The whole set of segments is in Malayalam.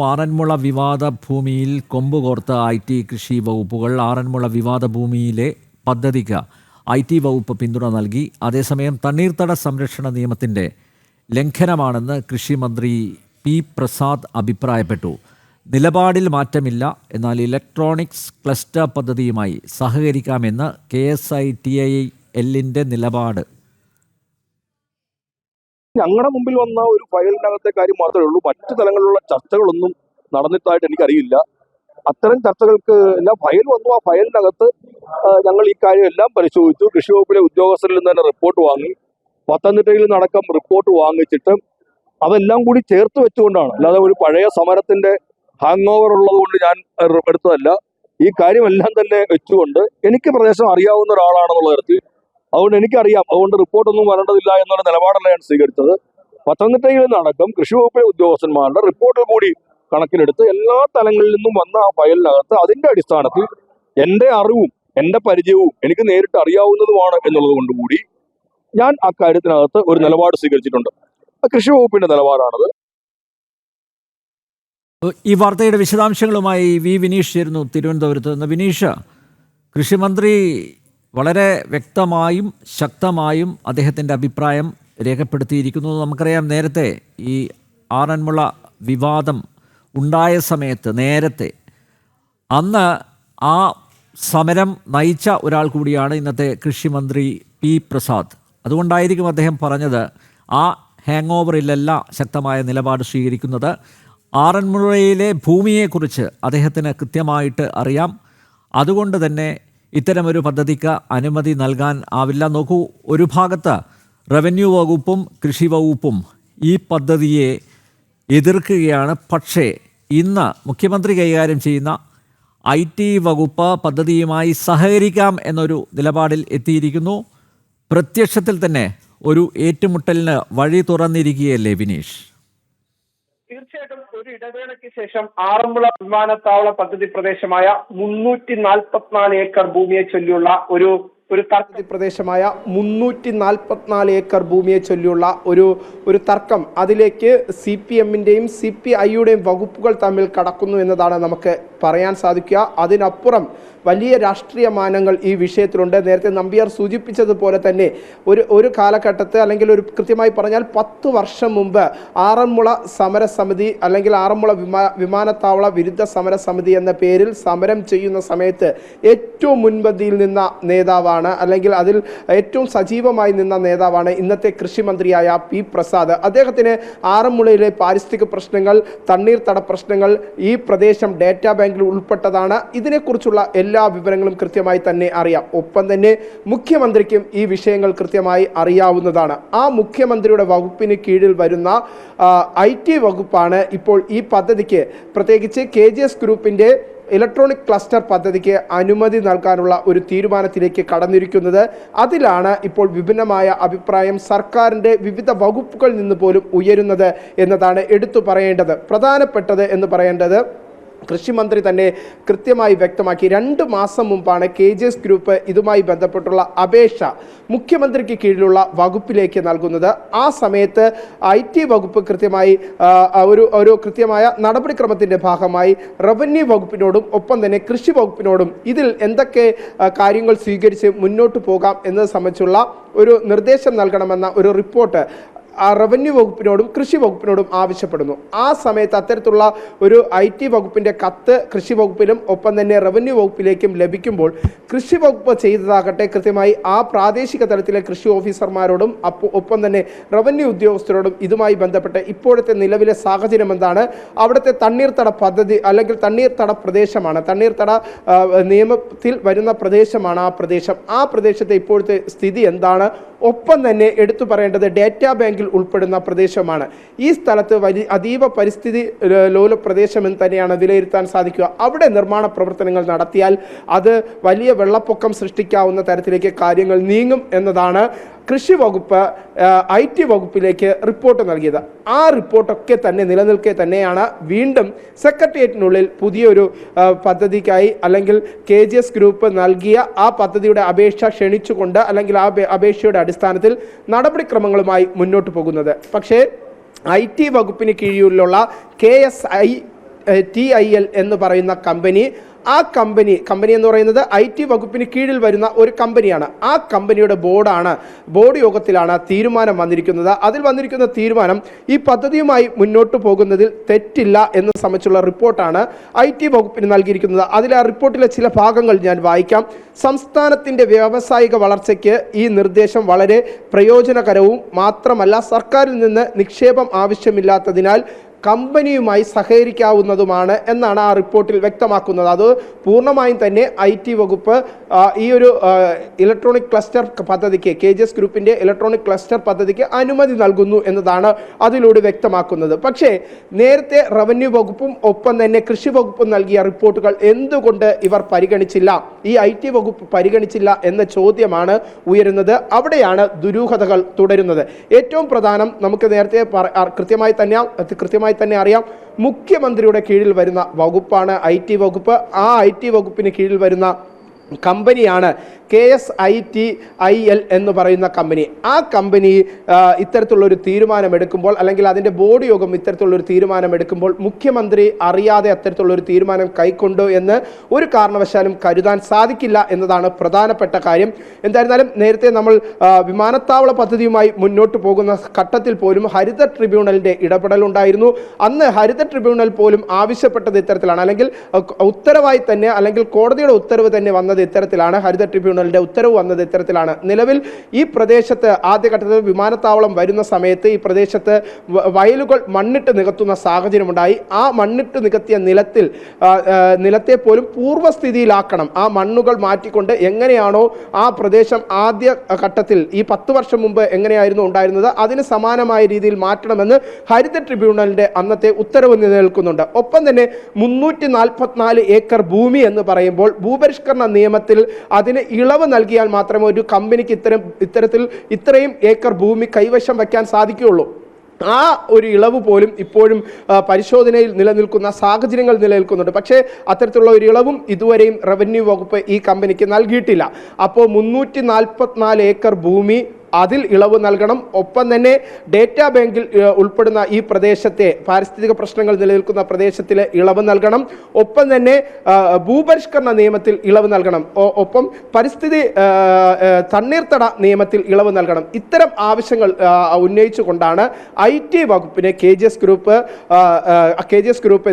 ആറന്മുള വിവാദ ഭൂമിയിൽ കൊമ്പുകോർത്ത IT കൃഷി വകുപ്പുകൾ ആറന്മുള വിവാദ ഭൂമിയിലെ പദ്ധതിക്ക് IT വകുപ്പ് പിന്തുണ നൽകി. അതേസമയം തണ്ണീർത്തട സംരക്ഷണ നിയമത്തിൻ്റെ ലംഘനമാണെന്ന് കൃഷിമന്ത്രി പി പ്രസാദ് അഭിപ്രായപ്പെട്ടു. നിലപാടിൽ മാറ്റമില്ല, എന്നാൽ ഇലക്ട്രോണിക്സ് ക്ലസ്റ്റർ പദ്ധതിയുമായി സഹകരിക്കാമെന്ന് KSITIL നിലപാട്. ഞങ്ങളുടെ മുമ്പിൽ വന്ന ഒരു ഫയലിനകത്തെ കാര്യം മാത്രമേ ഉള്ളൂ. മറ്റു തലങ്ങളിലുള്ള ചർച്ചകളൊന്നും നടന്നിട്ടായിട്ട് എനിക്കറിയില്ല. അത്തരം ചർച്ചകൾക്ക് എല്ലാം ഫയൽ വന്നു. ആ ഫയലിനകത്ത് ഞങ്ങൾ ഈ കാര്യം എല്ലാം പരിശോധിച്ചു. കൃഷി വകുപ്പിലെ ഉദ്യോഗസ്ഥരിൽ നിന്ന് തന്നെ റിപ്പോർട്ട് വാങ്ങി, പത്തനംതിട്ടയിൽ നിന്നടക്കം റിപ്പോർട്ട് വാങ്ങിച്ചിട്ട് അതെല്ലാം കൂടി ചേർത്ത് വെച്ചുകൊണ്ടാണ്, അല്ലാതെ ഒരു പഴയ സമരത്തിന്റെ ഹാങ് ഓവർ ഉള്ളത് കൊണ്ട് ഞാൻ എടുത്തതല്ല. ഈ കാര്യമെല്ലാം തന്നെ വെച്ചുകൊണ്ട് എനിക്ക് പ്രദേശം അറിയാവുന്ന ഒരാളാണെന്നുള്ള തരത്തിൽ, അതുകൊണ്ട് എനിക്കറിയാം, അതുകൊണ്ട് റിപ്പോർട്ടൊന്നും വരേണ്ടതില്ല എന്നുള്ള നിലപാടല്ല ഞാൻ സ്വീകരിച്ചത്. പത്തനംതിട്ടയിൽ നിന്നടക്കം കൃഷി വകുപ്പിലെ ഉദ്യോഗസ്ഥന്മാരുടെ റിപ്പോർട്ട് കൂടി കണക്കിലെടുത്ത് എല്ലാ തലങ്ങളിൽ നിന്നും വന്ന ആ ഫയലിനകത്ത് അതിന്റെ അടിസ്ഥാനത്തിൽ എൻ്റെ അറിവും എൻ്റെ പരിചയവും എനിക്ക് നേരിട്ട് അറിയാവുന്നതുമാണ് എന്നുള്ളത് കൊണ്ടുകൂടി ഞാൻ അക്കാര്യത്തിനകത്ത് ഒരു നിലപാട് സ്വീകരിച്ചിട്ടുണ്ട്. കൃഷി വകുപ്പിന്റെ നിലപാടാണത്. ഈ വാർത്തയുടെ വിശദാംശങ്ങളുമായി വിനീഷ് ചേരുന്നു തിരുവനന്തപുരത്ത് നിന്ന്. വിനീഷ്, കൃഷിമന്ത്രി വളരെ വ്യക്തമായും ശക്തമായും അദ്ദേഹത്തിൻ്റെ അഭിപ്രായം രേഖപ്പെടുത്തിയിരിക്കുന്നു. നമുക്കറിയാം, നേരത്തെ ഈ ആറന്മുള വിവാദം ഉണ്ടായ സമയത്ത് നേരത്തെ അന്ന് ആ സമരം നയിച്ച ഒരാൾ കൂടിയാണ് ഇന്നത്തെ കൃഷിമന്ത്രി പി പ്രസാദ്. അതുകൊണ്ടായിരിക്കും അദ്ദേഹം പറഞ്ഞത് ആ ഹാങ് ഓവറിലല്ല ശക്തമായ നിലപാട് സ്വീകരിക്കുന്നത്. ആറന്മുളയിലെ ഭൂമിയെക്കുറിച്ച് അദ്ദേഹത്തിന് കൃത്യമായിട്ട് അറിയാം. അതുകൊണ്ട് തന്നെ ഇത്തരമൊരു പദ്ധതിക്ക് അനുമതി നൽകാൻ ആവില്ല. നോക്കൂ, ഒരു ഭാഗത്ത് റവന്യൂ വകുപ്പും കൃഷി വകുപ്പും ഈ പദ്ധതിയെ എതിർക്കുകയാണ്. പക്ഷേ ഇന്ന് മുഖ്യമന്ത്രി കൈകാര്യം ചെയ്യുന്ന IT വകുപ്പ് പദ്ധതിയുമായി സഹകരിക്കാം എന്നൊരു നിലപാടിൽ എത്തിയിരിക്കുന്നു. പ്രത്യക്ഷത്തിൽ തന്നെ ഒരു ഏറ്റുമുട്ടലിന് വഴി തുറന്നിരിക്കുകയല്ലേ വിനീഷ്? തീർച്ചയായിട്ടും ഒരു ഇടവേളയ്ക്ക് ശേഷം ആറന്മുള വിമാനത്താവള പദ്ധതി പ്രദേശമായ 344 ഏക്കർ ഭൂമിയെ ചൊല്ലിയുള്ള ഒരു പ്രദേശമായ 344 ഏക്കർ ഭൂമിയെ ചൊല്ലിയുള്ള ഒരു തർക്കം, അതിലേക്ക് CPMന്റെയും CPIയുടെയും വകുപ്പുകൾ തമ്മിൽ കടക്കുന്നു എന്നതാണ് നമുക്ക് പറയാൻ സാധിക്കുക. അതിനപ്പുറം വലിയ രാഷ്ട്രീയ മാനങ്ങൾ ഈ വിഷയത്തിലുണ്ട്. നേരത്തെ നമ്പ്യാർ സൂചിപ്പിച്ചതുപോലെ തന്നെ ഒരു കാലഘട്ടത്ത്, അല്ലെങ്കിൽ ഒരു കൃത്യമായി പറഞ്ഞാൽ 10 വർഷം മുമ്പ് ആറന്മുള സമരസമിതി, അല്ലെങ്കിൽ ആറന്മുള വിമാനത്താവള വിരുദ്ധ സമരസമിതി എന്ന പേരിൽ സമരം ചെയ്യുന്ന സമയത്ത് ഏറ്റവും മുൻപന്തിയിൽ നിന്ന നേതാവാണ്, അല്ലെങ്കിൽ അതിൽ ഏറ്റവും സജീവമായി നിന്ന നേതാവാണ് ഇന്നത്തെ കൃഷിമന്ത്രിയായ പി പ്രസാദ്. അദ്ദേഹത്തിന് ആറന്മുളയിലെ പാരിസ്ഥിതിക പ്രശ്നങ്ങൾ, തണ്ണീർത്തട പ്രശ്നങ്ങൾ, ഈ പ്രദേശം ഡേറ്റാ ബാങ്കിൽ ഉൾപ്പെട്ടതാണ്. ഇതിനെക്കുറിച്ചുള്ള എല്ലാ വിവരങ്ങളും കൃത്യമായി തന്നെ അറിയാം. ഒപ്പം തന്നെ മുഖ്യമന്ത്രിക്കും ഈ വിഷയങ്ങൾ കൃത്യമായി അറിയാവുന്നതാണ്. ആ മുഖ്യമന്ത്രിയുടെ വകുപ്പിന് കീഴിൽ വരുന്ന IT വകുപ്പാണ് ഇപ്പോൾ ഈ പദ്ധതിക്ക്, പ്രത്യേകിച്ച് KGS ഗ്രൂപ്പിന്റെ ഇലക്ട്രോണിക് ക്ലസ്റ്റർ പദ്ധതിക്ക് അനുമതി നൽകാനുള്ള ഒരു തീരുമാനത്തിലേക്ക് കടന്നിരിക്കുന്നത്. അതിലാണ് ഇപ്പോൾ വിഭിന്നമായ അഭിപ്രായം സർക്കാരിൻ്റെ വിവിധ വകുപ്പുകളിൽ നിന്ന് പോലും ഉയരുന്നത് എന്നതാണ് എടുത്തു പറയേണ്ടത്. പ്രധാനപ്പെട്ടത് എന്ന് പറയേണ്ടത്, കൃഷിമന്ത്രി തന്നെ കൃത്യമായി വ്യക്തമാക്കി, 2 മാസം മുമ്പാണ് KGS ഗ്രൂപ്പ് ഇതുമായി ബന്ധപ്പെട്ടുള്ള അപേക്ഷ മുഖ്യമന്ത്രിക്ക് കീഴിലുള്ള വകുപ്പിലേക്ക് നൽകുന്നത്. ആ സമയത്ത് IT വകുപ്പ് കൃത്യമായി ഒരു കൃത്യമായ നടപടിക്രമത്തിൻ്റെ ഭാഗമായി റവന്യൂ വകുപ്പിനോടും ഒപ്പം തന്നെ കൃഷി വകുപ്പിനോടും ഇതിൽ എന്തൊക്കെ കാര്യങ്ങൾ സ്വീകരിച്ച് മുന്നോട്ട് പോകാം എന്നത് സംബന്ധിച്ചുള്ള ഒരു നിർദ്ദേശം നൽകണമെന്ന ഒരു റിപ്പോർട്ട് റവന്യൂ വകുപ്പിനോടും കൃഷി വകുപ്പിനോടും ആവശ്യപ്പെടുന്നു. ആ സമയത്ത് അത്തരത്തിലുള്ള ഒരു IT വകുപ്പിൻ്റെ കത്ത് കൃഷി വകുപ്പിലും ഒപ്പം തന്നെ റവന്യൂ വകുപ്പിലേക്കും ലഭിക്കുമ്പോൾ, കൃഷി വകുപ്പ് ചെയ്തതാകട്ടെ കൃത്യമായി ആ പ്രാദേശിക തലത്തിലെ കൃഷി ഓഫീസർമാരോടും ഒപ്പം തന്നെ റവന്യൂ ഉദ്യോഗസ്ഥരോടും ഇതുമായി ബന്ധപ്പെട്ട് ഇപ്പോഴത്തെ നിലവിലെ സാഹചര്യം എന്താണ്, അവിടുത്തെ തണ്ണീർത്തട പദ്ധതി അല്ലെങ്കിൽ തണ്ണീർത്തട പ്രദേശമാണ്, തണ്ണീർത്തട നിയമത്തിൽ വരുന്ന പ്രദേശമാണ് ആ പ്രദേശത്തെ ഇപ്പോഴത്തെ സ്ഥിതി എന്താണ്, ഒപ്പം തന്നെ എടുത്തു പറയേണ്ടത് ഡേറ്റാ ബാങ്കിൽ ഉൾപ്പെടുന്ന പ്രദേശമാണ്. ഈ സ്ഥലത്ത് അതീവ പരിസ്ഥിതി ലോല പ്രദേശമെന്ന് തന്നെയാണ് വിലയിരുത്താൻ സാധിക്കുക. അവിടെ നിർമ്മാണ പ്രവർത്തനങ്ങൾ നടത്തിയാൽ അത് വലിയ വെള്ളപ്പൊക്കം സൃഷ്ടിക്കാവുന്ന തരത്തിലേക്ക് കാര്യങ്ങൾ നീങ്ങും എന്നതാണ് കൃഷി വകുപ്പ് IT വകുപ്പിലേക്ക് റിപ്പോർട്ട് നൽകിയത്. ആ റിപ്പോർട്ടൊക്കെ തന്നെ നിലനിൽക്കെ തന്നെയാണ് വീണ്ടും സെക്രട്ടേറിയറ്റിനുള്ളിൽ പുതിയൊരു പദ്ധതിക്കായി, അല്ലെങ്കിൽ KGS ഗ്രൂപ്പ് നൽകിയ ആ പദ്ധതിയുടെ അപേക്ഷ ക്ഷണിച്ചുകൊണ്ട്, അല്ലെങ്കിൽ ആ അപേക്ഷയുടെ അടിസ്ഥാനത്തിൽ നടപടിക്രമങ്ങളുമായി മുന്നോട്ട് പോകുന്നത്. പക്ഷേ IT വകുപ്പിന് കീഴിലുള്ള KSI TIL എന്ന് പറയുന്ന കമ്പനി, ആ കമ്പനി എന്ന് പറയുന്നത് IT വകുപ്പിന് കീഴിൽ വരുന്ന ഒരു കമ്പനിയാണ്. ആ കമ്പനിയുടെ ബോർഡ് യോഗത്തിലാണ് തീരുമാനം വന്നിരിക്കുന്നത്. അതിൽ വന്നിരിക്കുന്ന തീരുമാനം ഈ പദ്ധതിയുമായി മുന്നോട്ട് പോകുന്നതിൽ തെറ്റില്ല എന്ന് സംബന്ധിച്ചുള്ള റിപ്പോർട്ടാണ് IT വകുപ്പിന് നൽകിയിരിക്കുന്നത്. അതിൽ ആ റിപ്പോർട്ടിലെ ചില ഭാഗങ്ങൾ ഞാൻ വായിക്കാം. സംസ്ഥാനത്തിൻ്റെ വ്യാവസായിക വളർച്ചയ്ക്ക് ഈ നിർദ്ദേശം വളരെ പ്രയോജനകരവും മാത്രമല്ല സർക്കാരിൽ നിന്ന് നിക്ഷേപം ആവശ്യമില്ലാത്തതിനാൽ കമ്പനിയുമായി സഹകരിക്കാവുന്നതുമാണ് എന്നാണ് ആ റിപ്പോർട്ടിൽ വ്യക്തമാക്കുന്നത്. അത് പൂർണ്ണമായും തന്നെ IT വകുപ്പ് ഈ ഒരു ഇലക്ട്രോണിക് ക്ലസ്റ്റർ പദ്ധതിക്ക്, KGS ഗ്രൂപ്പിൻ്റെ ഇലക്ട്രോണിക് ക്ലസ്റ്റർ പദ്ധതിക്ക് അനുമതി നൽകുന്നു എന്നതാണ് അതിലൂടെ വ്യക്തമാക്കുന്നത്. പക്ഷേ നേരത്തെ റവന്യൂ വകുപ്പും ഒപ്പം തന്നെ കൃഷി വകുപ്പും നൽകിയ റിപ്പോർട്ടുകൾ എന്തുകൊണ്ട് ഇവർ പരിഗണിച്ചില്ല, ഈ IT വകുപ്പ് പരിഗണിച്ചില്ല എന്ന ചോദ്യമാണ് ഉയരുന്നത്. അവിടെയാണ് ദുരൂഹതകൾ തുടരുന്നത്. ഏറ്റവും പ്രധാനം, നമുക്ക് നേരത്തെ കൃത്യമായി തന്നെ അറിയാം, മുഖ്യമന്ത്രിയുടെ കീഴിൽ വരുന്ന വകുപ്പാണ് IT വകുപ്പ്. ആ IT വകുപ്പിന് കീഴിൽ വരുന്ന കമ്പനിയാണ് KSITIL എന്ന് പറയുന്ന കമ്പനി. ആ കമ്പനി ഇത്തരത്തിലുള്ളൊരു തീരുമാനമെടുക്കുമ്പോൾ, അല്ലെങ്കിൽ അതിൻ്റെ ബോർഡ് യോഗം ഇത്തരത്തിലുള്ളൊരു തീരുമാനമെടുക്കുമ്പോൾ മുഖ്യമന്ത്രി അറിയാതെ അത്തരത്തിലുള്ളൊരു തീരുമാനം കൈക്കൊണ്ടു എന്ന് ഒരു കാരണവശാലും കരുതാൻ സാധിക്കില്ല എന്നതാണ് പ്രധാനപ്പെട്ട കാര്യം. എന്തായിരുന്നാലും നേരത്തെ നമ്മൾ വിമാനത്താവള പദ്ധതിയുമായി മുന്നോട്ട് പോകുന്ന ഘട്ടത്തിൽ പോലും ഹരിത ട്രിബ്യൂണലിൻ്റെ ഇടപെടലുണ്ടായിരുന്നു. അന്ന് ഹരിത ട്രിബ്യൂണൽ പോലും ആവശ്യപ്പെട്ടത് ഇത്തരത്തിലാണ്, അല്ലെങ്കിൽ ഉത്തരവായി തന്നെ, അല്ലെങ്കിൽ കോടതിയുടെ ഉത്തരവ് തന്നെ വന്നത് ഇത്തരത്തിലാണ്. ഹരിത ട്രിബ്യൂണലിന്റെ ഉത്തരവ് വന്നത് ഇത്തരത്തിലാണ്. നിലവിൽ ഈ പ്രദേശത്ത് ആദ്യഘട്ടത്തിൽ വിമാനത്താവളം വരുന്ന സമയത്ത് ഈ പ്രദേശത്ത് വയലുകൾ മണ്ണിട്ട് നികത്തുന്ന സാഹചര്യമുണ്ടായി. ആ മണ്ണിട്ട് നികത്തിയ നിലത്തെ പോലും പൂർവ്വസ്ഥിതിയിലാക്കണം. ആ മണ്ണുകൾ മാറ്റിക്കൊണ്ട് എങ്ങനെയാണോ ആ പ്രദേശം ആദ്യ ഘട്ടത്തിൽ ഈ 10 വർഷം മുമ്പ് എങ്ങനെയായിരുന്നു ഉണ്ടായിരുന്നത്, അതിന് സമാനമായ രീതിയിൽ മാറ്റണമെന്ന് ഹരിത ട്രിബ്യൂണലിന്റെ അന്നത്തെ ഉത്തരവ് നിലനിൽക്കുന്നുണ്ട്. ഒപ്പം തന്നെ 344 ഏക്കർ ഭൂമി എന്ന് പറയുമ്പോൾ ഭൂപരിഷ്കരണ നിയമത്തിൽ അതിന് ഇളവ് നൽകിയാൽ മാത്രമേ ഒരു കമ്പനിക്ക് ഇത്രയും ഏക്കർ ഭൂമി കൈവശം വയ്ക്കാൻ സാധിക്കുകയുള്ളൂ. ആ ഒരു ഇളവ് പോലും ഇപ്പോഴും പരിശോധനയിൽ നിലനിൽക്കുന്ന സാഹചര്യങ്ങൾ നിലനിൽക്കുന്നുണ്ട്. പക്ഷേ അത്തരത്തിലുള്ള ഒരു ഇളവും ഇതുവരെയും റവന്യൂ വകുപ്പ് ഈ കമ്പനിക്ക് നൽകിയിട്ടില്ല. അപ്പോൾ 344 ഏക്കർ ഭൂമി, അതിൽ ഇളവ് നൽകണം. ഒപ്പം തന്നെ ഡേറ്റാ ബാങ്കിൽ ഉൾപ്പെടുന്ന ഈ പ്രദേശത്തെ പാരിസ്ഥിതിക പ്രശ്നങ്ങൾ നിലനിൽക്കുന്ന പ്രദേശത്തിൽ ഇളവ് നൽകണം. ഒപ്പം തന്നെ ഭൂപരിഷ്കരണ നിയമത്തിൽ ഇളവ് നൽകണം. ഒപ്പം പരിസ്ഥിതി തണ്ണീർത്തട നിയമത്തിൽ ഇളവ് നൽകണം. ഇത്തരം ആവശ്യങ്ങൾ ഉന്നയിച്ചുകൊണ്ടാണ് IT വകുപ്പിന് KGS ഗ്രൂപ്പ്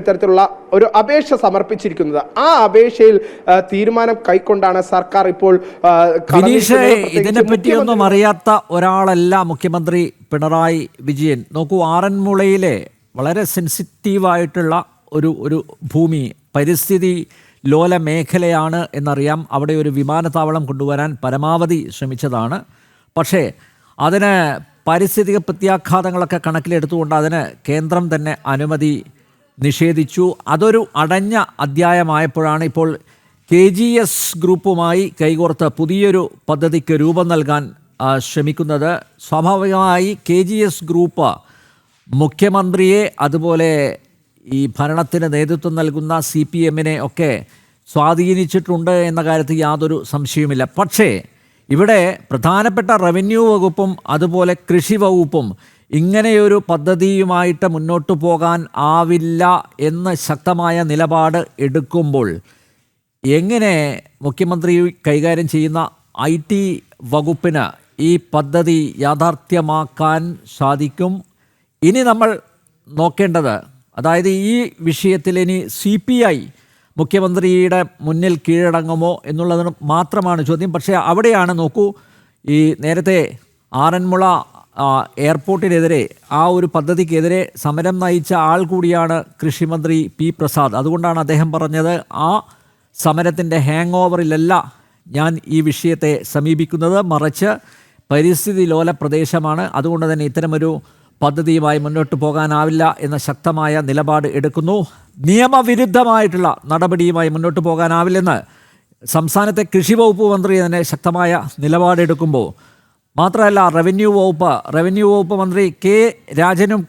ഇത്തരത്തിലുള്ള ഒരു അപേക്ഷ സമർപ്പിച്ചിരിക്കുന്നത്. ആ അപേക്ഷയിൽ തീരുമാനം കൈക്കൊണ്ടാണ് സർക്കാർ ഇപ്പോൾ ഇതിനെപ്പറ്റിയൊന്നും അറിയാത്ത ഒരാളല്ല മുഖ്യമന്ത്രി പിണറായി വിജയൻ. നോക്കൂ, ആറന്മുളയിലെ വളരെ സെൻസിറ്റീവായിട്ടുള്ള ഒരു ഭൂമി, പരിസ്ഥിതി ലോല മേഖലയാണ് എന്നറിയാം. അവിടെ ഒരു വിമാനത്താവളം കൊണ്ടുവരാൻ പരമാവധി ശ്രമിച്ചതാണ്. പക്ഷേ അതിന് പാരിസ്ഥിതിക പ്രത്യാഘാതങ്ങളൊക്കെ കണക്കിലെടുത്തുകൊണ്ട് അതിന് കേന്ദ്രം തന്നെ അനുമതി നിഷേധിച്ചു. അതൊരു അടഞ്ഞ അധ്യായമായപ്പോഴാണ് ഇപ്പോൾ KGS ഗ്രൂപ്പുമായി കൈകോർത്ത് പുതിയൊരു പദ്ധതിക്ക് രൂപം നൽകാൻ ശ്രമിക്കുന്നത്. സ്വാഭാവികമായി KGS ഗ്രൂപ്പ് മുഖ്യമന്ത്രിയെ, അതുപോലെ ഈ ഭരണത്തിന് നേതൃത്വം നൽകുന്ന CPM-നെ ഒക്കെ സ്വാധീനിച്ചിട്ടുണ്ട് എന്ന കാര്യത്തിൽ യാതൊരു സംശയവുമില്ല. പക്ഷേ ഇവിടെ പ്രധാനപ്പെട്ട റവന്യൂ വകുപ്പും അതുപോലെ കൃഷി വകുപ്പും ഇങ്ങനെയൊരു പദ്ധതിയുമായിട്ട് മുന്നോട്ട് പോകാൻ ആവില്ല എന്ന് ശക്തമായ നിലപാട് എടുക്കുമ്പോൾ എങ്ങനെ മുഖ്യമന്ത്രി കൈകാര്യം ചെയ്യുന്ന IT വകുപ്പിന് ഈ പദ്ധതി യാഥാർത്ഥ്യമാക്കാൻ സാധിക്കും? ഇനി നമ്മൾ നോക്കേണ്ടത്, അതായത് ഈ വിഷയത്തിൽ ഇനി CPI മുഖ്യമന്ത്രിയുടെ മുന്നിൽ കീഴടങ്ങുമോ എന്നുള്ളതിന് മാത്രമാണ് ചോദ്യം. പക്ഷേ അവിടെയാണ്, നോക്കൂ, ഈ നേരത്തെ ആറന്മുള എയർപോർട്ടിനെതിരെ, ആ ഒരു പദ്ധതിക്കെതിരെ സമരം നയിച്ച ആൾ കൂടിയാണ് കൃഷിമന്ത്രി P. പ്രസാദ്. അതുകൊണ്ടാണ് അദ്ദേഹം പറഞ്ഞത്, ആ സമരത്തിൻ്റെ ഹാങ് ഓവറിലല്ല ഞാൻ ഈ വിഷയത്തെ സമീപിക്കുന്നത്, മറിച്ച് പരിസ്ഥിതി ലോല പ്രദേശമാണ്, അതുകൊണ്ട് തന്നെ ഇത്തരമൊരു പദ്ധതിയുമായി മുന്നോട്ട് പോകാനാവില്ല എന്ന ശക്തമായ നിലപാട് എടുക്കുന്നു. നിയമവിരുദ്ധമായിട്ടുള്ള നടപടിയുമായി മുന്നോട്ട് പോകാനാവില്ലെന്ന് സംസ്ഥാനത്തെ കൃഷി വകുപ്പ് മന്ത്രി തന്നെ ശക്തമായ നിലപാടെടുക്കുമ്പോൾ, മാത്രമല്ല റവന്യൂ വകുപ്പ് മന്ത്രി K. രാജനും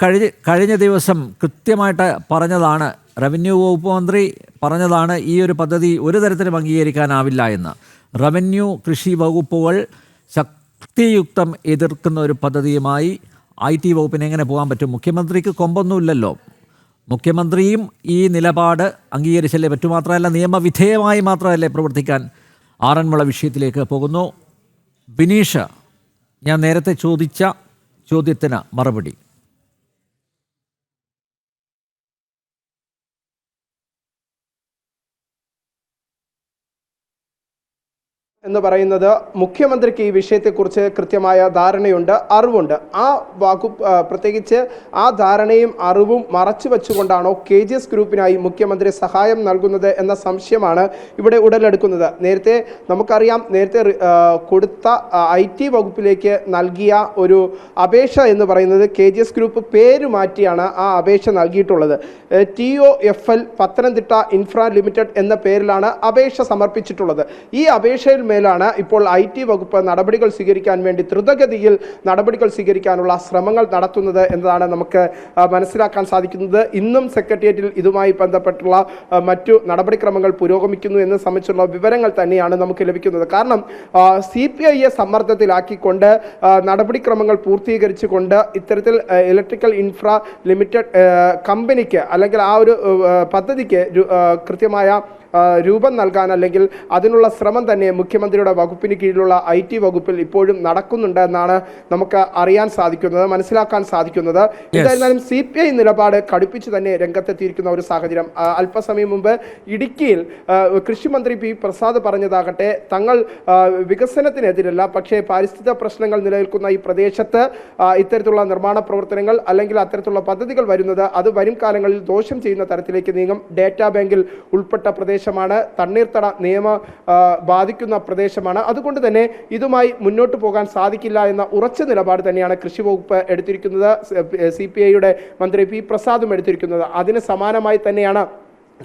കഴിഞ്ഞ ദിവസം കൃത്യമായിട്ട് പറഞ്ഞതാണ്, റവന്യൂ വകുപ്പ് മന്ത്രി പറഞ്ഞതാണ് ഈ ഒരു പദ്ധതി ഒരു തരത്തിലും അംഗീകരിക്കാനാവില്ല എന്ന്. റവന്യൂ കൃഷി വകുപ്പുകൾ ശക്തിയുക്തം എതിർക്കുന്ന ഒരു പദ്ധതിയുമായി IT വകുപ്പിന് എങ്ങനെ പോകാൻ പറ്റും? മുഖ്യമന്ത്രിക്ക് കൊമ്പൊന്നുമില്ലല്ലോ. മുഖ്യമന്ത്രിയും ഈ നിലപാട് അംഗീകരിച്ചല്ലേ പറ്റു. മാത്രമല്ല നിയമവിധേയമായി മാത്രമല്ലേ പ്രവർത്തിക്കാൻ. ആറന്മുള വിഷയത്തിലേക്ക് പോകുന്നു. ബിനീഷ്, ഞാൻ നേരത്തെ ചോദിച്ച ചോദ്യത്തിന് മറുപടി. എന്ന് പറയുന്നത് മുഖ്യമന്ത്രിക്ക് ഈ വിഷയത്തെക്കുറിച്ച് കൃത്യമായ ധാരണയുണ്ട്, അറിവുണ്ട്. ആ പ്രത്യേകിച്ച് ആ ധാരണയും അറിവും മറച്ചു വെച്ചുകൊണ്ടാണോ KGS ഗ്രൂപ്പിനായി മുഖ്യമന്ത്രി സഹായം നൽകുന്നത് എന്ന സംശയമാണ് ഇവിടെ ഉടലെടുക്കുന്നത്. നേരത്തെ നമുക്കറിയാം, നേരത്തെ കൊടുത്ത IT വകുപ്പിലേക്ക് നൽകിയ ഒരു അപേക്ഷ എന്ന് പറയുന്നത് KGS ഗ്രൂപ്പ് പേര് മാറ്റിയാണ് ആ അപേക്ഷ നൽകിയിട്ടുള്ളത്. TOFL പത്തനംതിട്ട ഇൻഫ്ര ലിമിറ്റഡ് എന്ന പേരിലാണ് അപേക്ഷ സമർപ്പിച്ചിട്ടുള്ളത്. ഈ അപേക്ഷയിൽ മേലാണ് ഇപ്പോൾ IT വകുപ്പ് നടപടികൾ സ്വീകരിക്കാൻ വേണ്ടി ദ്രുതഗതിയിൽ നടപടികൾ സ്വീകരിക്കാനുള്ള ശ്രമങ്ങൾ നടത്തുന്നത് എന്നതാണ് നമുക്ക് മനസ്സിലാക്കാൻ സാധിക്കുന്നത്. ഇന്നും സെക്രട്ടേറിയറ്റിൽ ഇതുമായി ബന്ധപ്പെട്ടുള്ള മറ്റു നടപടിക്രമങ്ങൾ പുരോഗമിക്കുന്നു എന്ന് സംബന്ധിച്ചുള്ള വിവരങ്ങൾ തന്നെയാണ് നമുക്ക് ലഭിക്കുന്നത്. കാരണം CPIയെ സമ്മർദ്ദത്തിലാക്കിക്കൊണ്ട് നടപടിക്രമങ്ങൾ പൂർത്തീകരിച്ചുകൊണ്ട് ഇത്തരത്തിൽ ഇലക്ട്രിക്കൽ ഇൻഫ്ര ലിമിറ്റഡ് കമ്പനിക്ക് അല്ലെങ്കിൽ ആ ഒരു പദ്ധതിക്ക് കൃത്യമായ രൂപം നൽകാൻ അല്ലെങ്കിൽ അതിനുള്ള ശ്രമം തന്നെ മുഖ്യമന്ത്രിയുടെ വകുപ്പിന് കീഴിലുള്ള IT വകുപ്പിൽ ഇപ്പോഴും നടക്കുന്നുണ്ട് എന്നാണ് നമുക്ക് അറിയാൻ സാധിക്കുന്നത്, മനസ്സിലാക്കാൻ സാധിക്കുന്നത്. എന്തായിരുന്നാലും CPI നിലപാട് കടുപ്പിച്ച് തന്നെ രംഗത്തെത്തിയിരിക്കുന്ന ഒരു സാഹചര്യം. അല്പസമയം മുമ്പ് ഇടുക്കിയിൽ കൃഷിമന്ത്രി P. പ്രസാദ് പറഞ്ഞതാകട്ടെ, തങ്ങൾ വികസനത്തിനെതിരല്ല, പക്ഷേ പാരിസ്ഥിതിക പ്രശ്നങ്ങൾ നിലനിൽക്കുന്ന ഈ പ്രദേശത്ത് ഇത്തരത്തിലുള്ള നിർമ്മാണ പ്രവർത്തനങ്ങൾ അല്ലെങ്കിൽ അത്തരത്തിലുള്ള പദ്ധതികൾ വരുന്നത് അത് വരും കാലങ്ങളിൽ ദോഷം ചെയ്യുന്ന തരത്തിലേക്ക് നീങ്ങും. ഡേറ്റാ ബാങ്കിൽ ഉൾപ്പെട്ട പ്രദേശമാണ്, തണ്ണീർത്തട നിയമ ബാധിക്കുന്ന പ്രദേശമാണ്. അതുകൊണ്ട് തന്നെ ഇതുമായി മുന്നോട്ട് പോകാൻ സാധിക്കില്ല എന്ന ഉറച്ച നിലപാട് തന്നെയാണ് കൃഷി വകുപ്പ് എടുത്തിരിക്കുന്നത്, CPIയുടെ മന്ത്രി P. പ്രസാദും എടുത്തിരിക്കുന്നത്. അതിന് സമാനമായി തന്നെയാണ്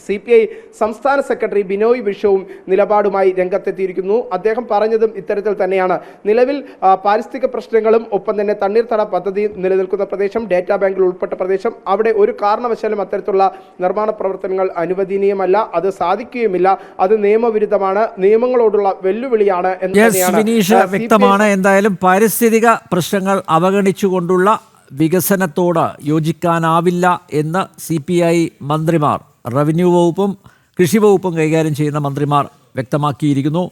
CPI സംസ്ഥാന സെക്രട്ടറി ബിനോയ് വിശ്വവും നിലപാടുമായി രംഗത്തെത്തിയിരിക്കുന്നു. അദ്ദേഹം പറഞ്ഞതും ഇത്തരത്തിൽ തന്നെയാണ്. നിലവിൽ പാരിസ്ഥിതിക പ്രശ്നങ്ങളും ഒപ്പം തന്നെ തണ്ണീർത്തട പദ്ധതി നിലനിൽക്കുന്ന പ്രദേശം, ഡേറ്റാ ബാങ്കിൽ ഉൾപ്പെട്ട പ്രദേശം, അവിടെ ഒരു കാരണവശാലും അത്തരത്തിലുള്ള നിർമ്മാണ പ്രവർത്തനങ്ങൾ അനുവദനീയമല്ല, അത് സാധിക്കുകയുമില്ല, അത് നിയമവിരുദ്ധമാണ്, നിയമങ്ങളോടുള്ള വെല്ലുവിളിയാണ് എന്ന് തന്നെയാണ് വ്യക്തമാണ്. എന്തായാലും പാരിസ്ഥിതിക പ്രശ്നങ്ങൾ അവഗണിച്ചുകൊണ്ടുള്ള വികസനത്തോട് യോജിക്കാനാവില്ല എന്ന് CPI മന്ത്രിമാർ, റവന്യൂ വകുപ്പും കൃഷി വകുപ്പും കൈകാര്യം ചെയ്യുന്ന മന്ത്രിമാർ വ്യക്തമാക്കിയിരിക്കുന്നു.